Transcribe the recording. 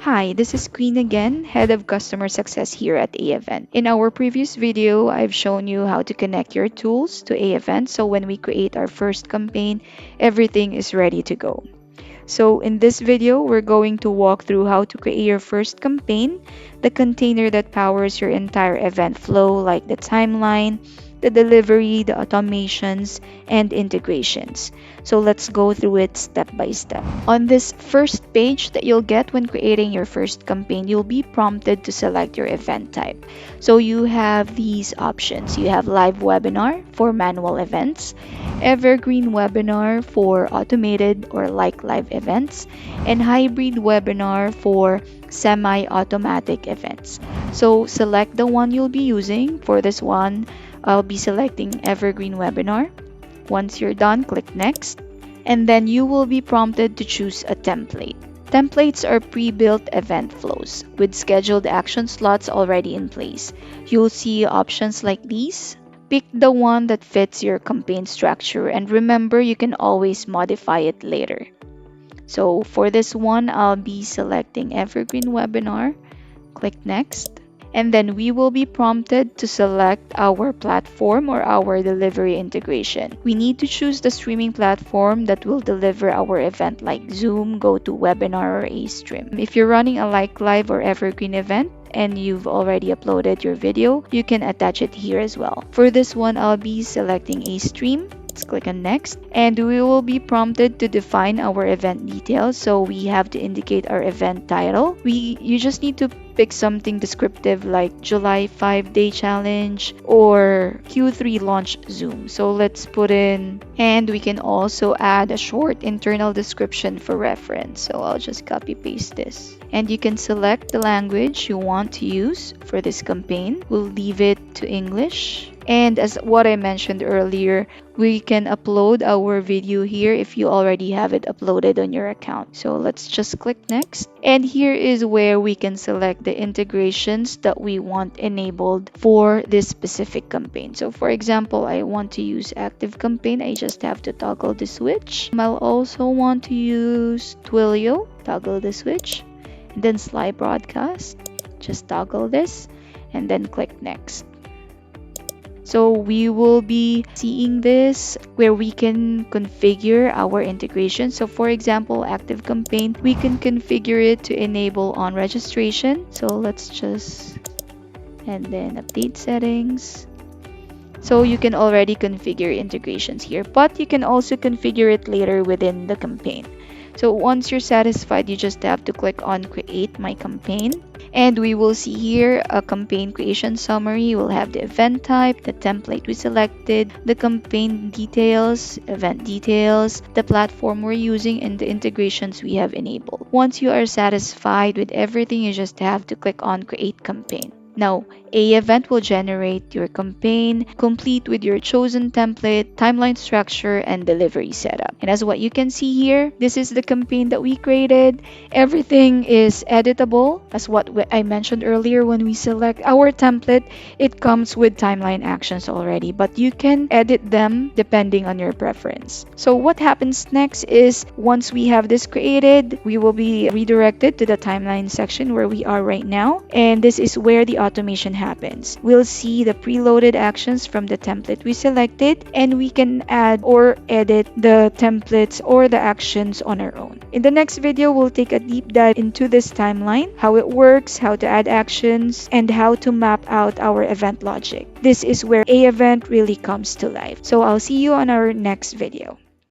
Hi, this is Queen again, Head of Customer Success here at AEvent. In our previous video, I've shown you how to connect your tools to AEvent so when we create our first campaign, everything is ready to go. So in this video, we're going to walk through how to create your first campaign, the container that powers your entire event flow like the timeline, the delivery, the automations, and integrations. So let's go through it step by step. On this first page that you'll get when creating your first campaign, you'll be prompted to select your event type. So you have these options. You have live webinar for manual events, evergreen webinar for automated or like live events, and hybrid webinar for semi-automatic events. So select the one you'll be using. For this one, I'll be selecting evergreen webinar. Once you're done, click next, and then you will be prompted to choose a template. Templates are pre-built event flows with scheduled action slots already in place. You'll see options like these. Pick the one that fits your campaign structure, and remember, you can always modify it later. So for this one, I'll be selecting evergreen webinar. Click next. And then we will be prompted to select our platform or our delivery integration. We need to choose the streaming platform that will deliver our event like Zoom, GoToWebinar, or Astream. If you're running a like live or evergreen event, and you've already uploaded your video, you can attach it here as well. For this one, I'll be selecting Astream. Let's click on next, and we will be prompted to define our event details. So we have to indicate our event title. You just need to pick something descriptive like July 5-day challenge or Q3 launch Zoom. So let's put in, and we can also add a short internal description for reference. So I'll just copy paste this. And you can select the language you want to use for this campaign. We'll leave it to English. And as what I mentioned earlier, we can upload our video here if you already have it uploaded on your account. So let's just click next. And here is where we can select the integrations that we want enabled for this specific campaign. So for example, I want to use Active Campaign. I just have to toggle the switch. I'll also want to use Twilio. Toggle the switch. And then Slide Broadcast. Just toggle this and then click next. So we will be seeing this where we can configure our integration. So for example, Active Campaign, we can configure it to enable on registration. So let's just, and then update settings. So you can already configure integrations here, but you can also configure it later within the campaign. So once you're satisfied, you just have to click on Create My Campaign. And we will see here a campaign creation summary. We'll have the event type, the template we selected, the campaign details, event details, the platform we're using, and the integrations we have enabled. Once you are satisfied with everything, you just have to click on Create Campaign. Now, AEvent will generate your campaign complete with your chosen template, timeline structure, and delivery setup. And as what you can see here, this is the campaign that we created. Everything is editable. As what I mentioned earlier, when we select our template, it comes with timeline actions already, but you can edit them depending on your preference. So what happens next is once we have this created, we will be redirected to the timeline section where we are right now. And this is where the automation happens. We'll see the preloaded actions from the template we selected, and we can add or edit the templates or the actions on our own. In the next video, we'll take a deep dive into this timeline, how it works, how to add actions, and how to map out our event logic. This is where AEvent really comes to life. So I'll see you on our next video.